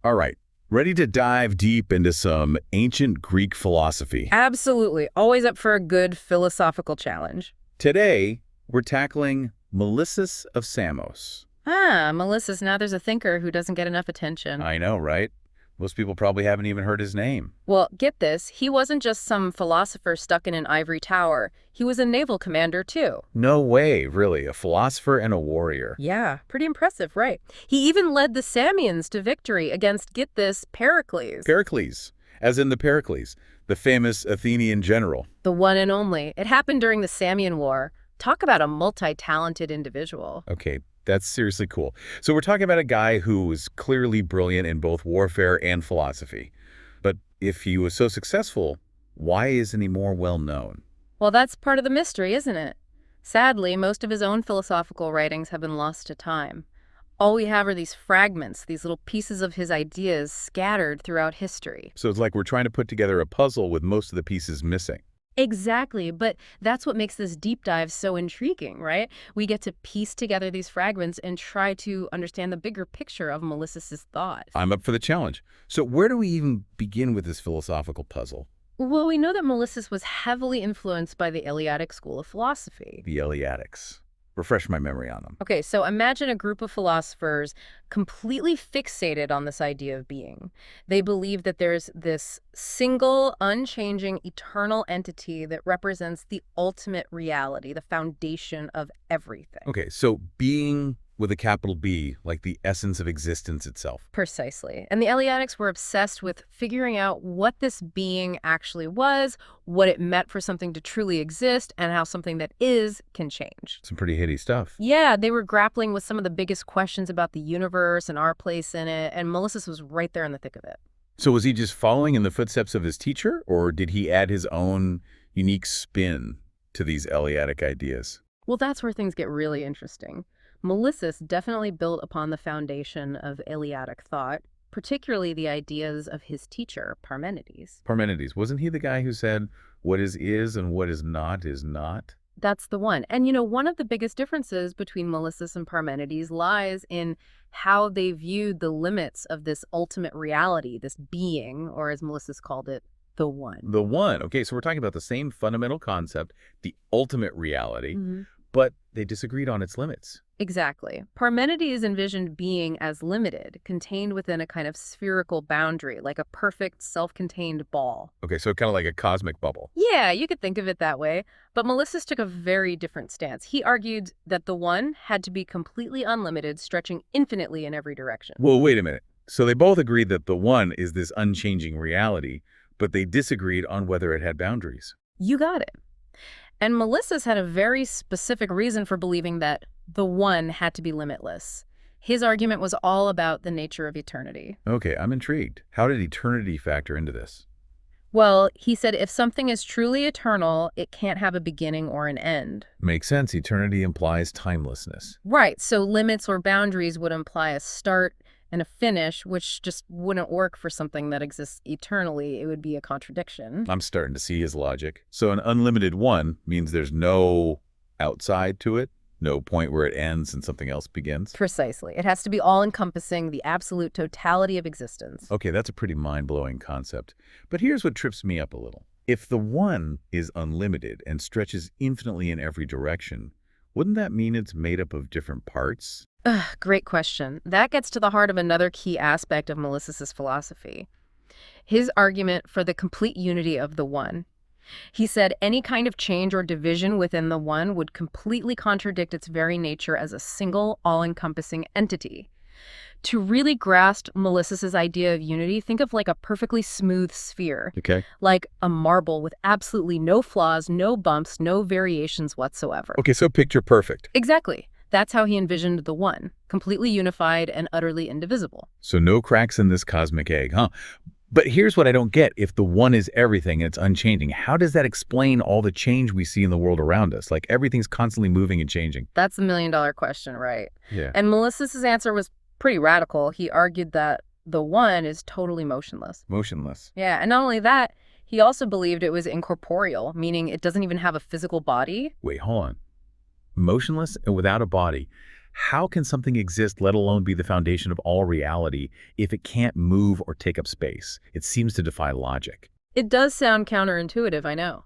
All right, ready to dive deep into some ancient Greek philosophy. Absolutely. Always up for a good philosophical challenge. Today, we're tackling Melissus of Samos. Melissus, now there's a thinker who doesn't get enough attention. I know, right? Most people probably haven't even heard his name. Well, get this, he wasn't just some philosopher stuck in an ivory tower. He was a naval commander, too. No way, really. A philosopher and a warrior. Yeah, pretty impressive, right? He even led the Samians to victory against, get this, Pericles. Pericles, as in the Pericles, the famous Athenian general. The one and only. It happened during the Samian War. Talk about a multi-talented individual. Okay, that's seriously cool. So we're talking about a guy who was clearly brilliant in both warfare and philosophy. But if he was so successful, why isn't he more well known? Well, that's part of the mystery, isn't it? Sadly, most of his own philosophical writings have been lost to time. All we have are these fragments, these little pieces of his ideas scattered throughout history. So it's like we're trying to put together a puzzle with most of the pieces missing. Exactly, but that's what makes this deep dive so intriguing, right? We get to piece together these fragments and try to understand the bigger picture of Melissus's thought. I'm up for the challenge. So where do we even begin with this philosophical puzzle? Well, we know that Melissus was heavily influenced by the Eleatic school of philosophy. The Eleatics. Refresh my memory on them. Okay, so imagine a group of philosophers completely fixated on this idea of being. They believe that there's this single, unchanging, eternal entity that represents the ultimate reality, the foundation of everything. Okay, so being with a capital B, like the essence of existence itself. Precisely. And the Eleatics were obsessed with figuring out what this being actually was, what it meant for something to truly exist, and how something that is can change. Some pretty heady stuff. Yeah, they were grappling with some of the biggest questions about the universe and our place in it, and Melissus was right there in the thick of it. So was he just following in the footsteps of his teacher, or did he add his own unique spin to these Eleatic ideas? Well, that's where things get really interesting. Melissus definitely built upon the foundation of Eleatic thought, particularly the ideas of his teacher, Parmenides. Parmenides, wasn't he the guy who said, what is and what is not is not? That's the one. And you know, one of the biggest differences between Melissus and Parmenides lies in how they viewed the limits of this ultimate reality, this being, or as Melissus called it, the one. The one. Okay, so we're talking about the same fundamental concept, the ultimate reality, Mm-hmm. but they disagreed on its limits. Exactly. Parmenides envisioned being as limited, contained within a kind of spherical boundary, like a perfect, self-contained ball. Okay, so kind of like a cosmic bubble. Yeah, you could think of it that way. But Melissus took a very different stance. He argued that the one had to be completely unlimited, stretching infinitely in every direction. Well, wait a minute. So they both agreed that the one is this unchanging reality, but they disagreed on whether it had boundaries. You got it. And Melissus had a very specific reason for believing that the one had to be limitless. His argument was all about the nature of eternity. Okay, I'm intrigued. How did eternity factor into this? Well, he said if something is truly eternal, it can't have a beginning or an end. Makes sense. Eternity implies timelessness. Right, so limits or boundaries would imply a start and a finish, which just wouldn't work for something that exists eternally. It would be a contradiction. I'm starting to see his logic. So an unlimited one means there's no outside to it, no point where it ends and something else begins. Precisely. It has to be all-encompassing, the absolute totality of existence. Okay, that's a pretty mind-blowing concept. But here's what trips me up a little. If the one is unlimited and stretches infinitely in every direction, wouldn't that mean it's made up of different parts? Great question. That gets to the heart of another key aspect of Melissus's philosophy. His argument for the complete unity of the one. He said any kind of change or division within the one would completely contradict its very nature as a single, all-encompassing entity. To really grasp Melissus's idea of unity, think of like a perfectly smooth sphere. Okay. Like a marble with absolutely no flaws, no bumps, no variations whatsoever. Okay, so picture perfect. Exactly. That's how he envisioned the one, completely unified and utterly indivisible. So no cracks in this cosmic egg, huh? But here's what I don't get. If the one is everything and it's unchanging, how does that explain all the change we see in the world around us? Like everything's constantly moving and changing. That's the million-dollar question, right? Yeah. And Melissus's answer was pretty radical. He argued that the one is totally motionless. Motionless. Yeah, and not only that, he also believed it was incorporeal, meaning it doesn't even have a physical body. Wait, hold on. Motionless and without a body. How can something exist, let alone be the foundation of all reality, if it can't move or take up space? It seems to defy logic. It does sound counterintuitive, I know.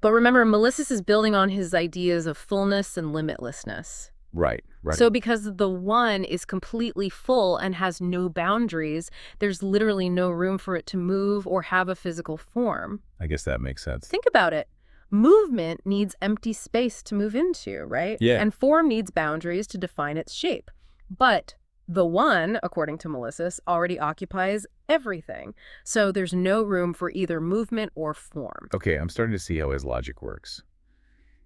But remember, Melissus is building on his ideas of fullness and limitlessness. Right, right. So because the one is completely full and has no boundaries, there's literally no room for it to move or have a physical form. I guess that makes sense. Think about it. Movement needs empty space to move into, right? Yeah. And form needs boundaries to define its shape. But the one, according to Melissus, already occupies everything. So there's no room for either movement or form. Okay, I'm starting to see how his logic works,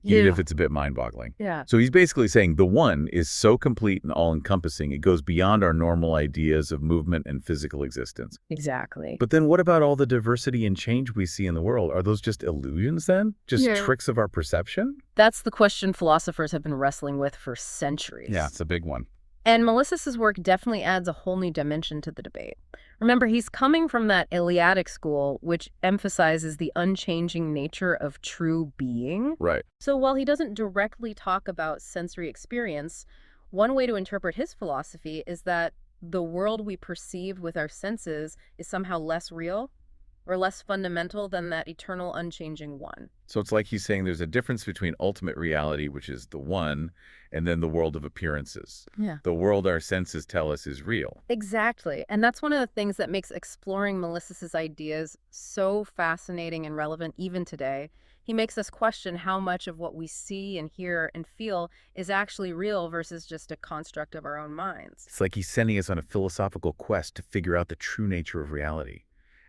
even Yeah. if it's a bit mind-boggling. Yeah. So he's basically saying the one is so complete and all-encompassing, it goes beyond our normal ideas of movement and physical existence. Exactly. But then what about all the diversity and change we see in the world? Are those just illusions then? Just Yeah. tricks of our perception? That's the question philosophers have been wrestling with for centuries. Yeah, it's a big one. And Melissus's work definitely adds a whole new dimension to the debate. Remember, he's coming from that Eleatic school, which emphasizes the unchanging nature of true being. Right. So while he doesn't directly talk about sensory experience, one way to interpret his philosophy is that the world we perceive with our senses is somehow less real or less fundamental than that eternal, unchanging one. So it's like he's saying there's a difference between ultimate reality, which is the one, and then the world of appearances. Yeah. The world our senses tell us is real. Exactly. And that's one of the things that makes exploring Melissus's ideas so fascinating and relevant even today. He makes us question how much of what we see and hear and feel is actually real versus just a construct of our own minds. It's like he's sending us on a philosophical quest to figure out the true nature of reality.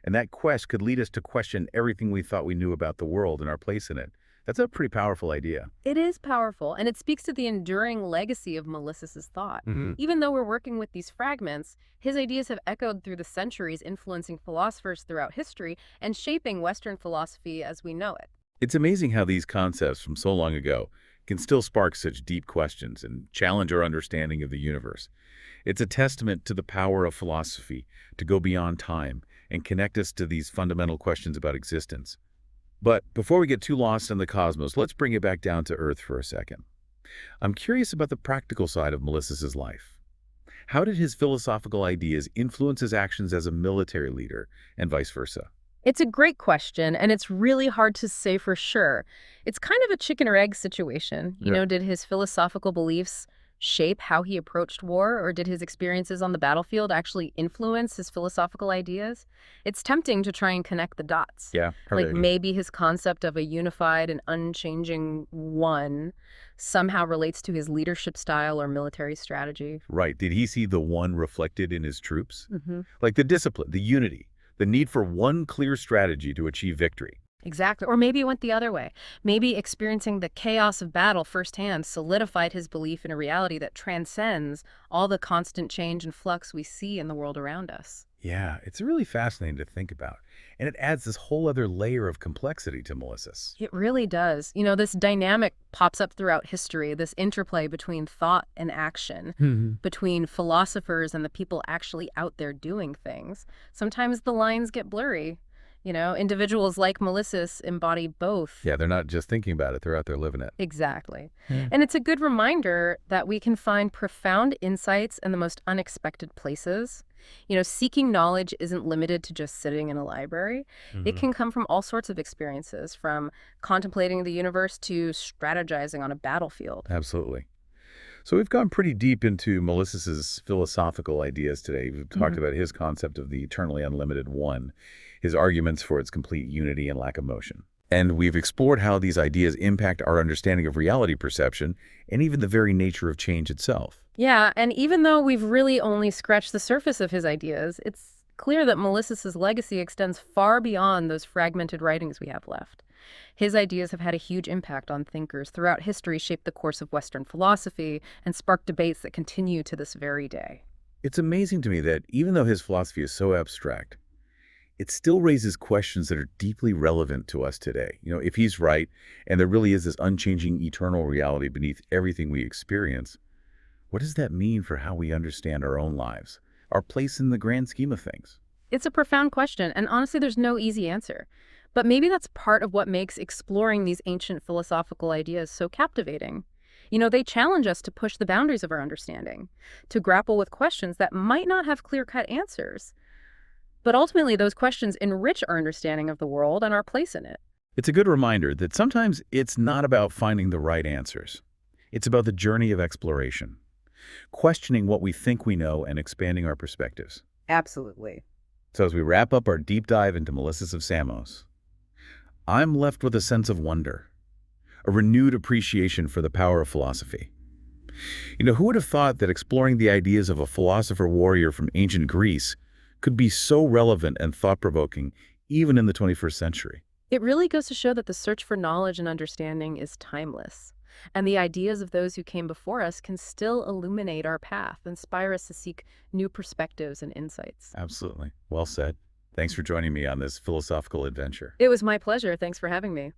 And that quest could lead us to question everything we thought we knew about the world and our place in it. That's a pretty powerful idea. It is powerful, and it speaks to the enduring legacy of Melissus's thought. Even though we're working with these fragments, his ideas have echoed through the centuries, influencing philosophers throughout history and shaping Western philosophy as we know it. It's amazing how these concepts from so long ago can still spark such deep questions and challenge our understanding of the universe. It's a testament to the power of philosophy to go beyond time and connect us to these fundamental questions about existence. But before we get too lost in the cosmos, let's bring it back down to Earth for a second. I'm curious about the practical side of Melissus's life. How did his philosophical ideas influence his actions as a military leader and vice versa? It's a great question, and it's really hard to say for sure. It's kind of a chicken or egg situation. Yeah. Did his philosophical beliefs shape how he approached war, or did his experiences on the battlefield actually influence his philosophical ideas? It's tempting to try and connect the dots. Yeah, Like maybe his concept of a unified and unchanging one somehow relates to his leadership style or military strategy. right. Did he see the one reflected in his troops? Mm-hmm. Like the discipline, the unity, the need for one clear strategy to achieve victory. Exactly. Or maybe it went the other way. Maybe experiencing the chaos of battle firsthand solidified his belief in a reality that transcends all the constant change and flux we see in the world around us. Yeah, it's really fascinating to think about. And it adds this whole other layer of complexity to Melissus. It really does. This dynamic pops up throughout history, this interplay between thought and action, between philosophers and the people actually out there doing things. Sometimes the lines get blurry. Individuals like Melissus embody both. Yeah, they're not just thinking about it, they're out there living it. Exactly. Yeah. And it's a good reminder that we can find profound insights in the most unexpected places. Seeking knowledge isn't limited to just sitting in a library. It can come from all sorts of experiences, from contemplating the universe to strategizing on a battlefield. Absolutely. So we've gone pretty deep into Melissus's philosophical ideas today. We've talked about his concept of the eternally unlimited one, his arguments for its complete unity and lack of motion. And we've explored how these ideas impact our understanding of reality perception and even the very nature of change itself. Yeah, and even though we've really only scratched the surface of his ideas, it's clear that Melissus's legacy extends far beyond those fragmented writings we have left. His ideas have had a huge impact on thinkers throughout history, shaped the course of Western philosophy, and sparked debates that continue to this very day. It's amazing to me that even though his philosophy is so abstract, it still raises questions that are deeply relevant to us today. If he's right, and there really is this unchanging eternal reality beneath everything we experience, what does that mean for how we understand our own lives, our place in the grand scheme of things? It's a profound question, and honestly, there's no easy answer. But maybe that's part of what makes exploring these ancient philosophical ideas so captivating. They challenge us to push the boundaries of our understanding, to grapple with questions that might not have clear-cut answers. But ultimately, those questions enrich our understanding of the world and our place in it. It's a good reminder that sometimes it's not about finding the right answers. It's about the journey of exploration, questioning what we think we know and expanding our perspectives. Absolutely. So as we wrap up our deep dive into Melissus of Samos, I'm left with a sense of wonder, a renewed appreciation for the power of philosophy. Who would have thought that exploring the ideas of a philosopher warrior from ancient Greece could be so relevant and thought-provoking even in the 21st century? It really goes to show that the search for knowledge and understanding is timeless. And the ideas of those who came before us can still illuminate our path, inspire us to seek new perspectives and insights. Absolutely. Well said. Thanks for joining me on this philosophical adventure. It was my pleasure. Thanks for having me.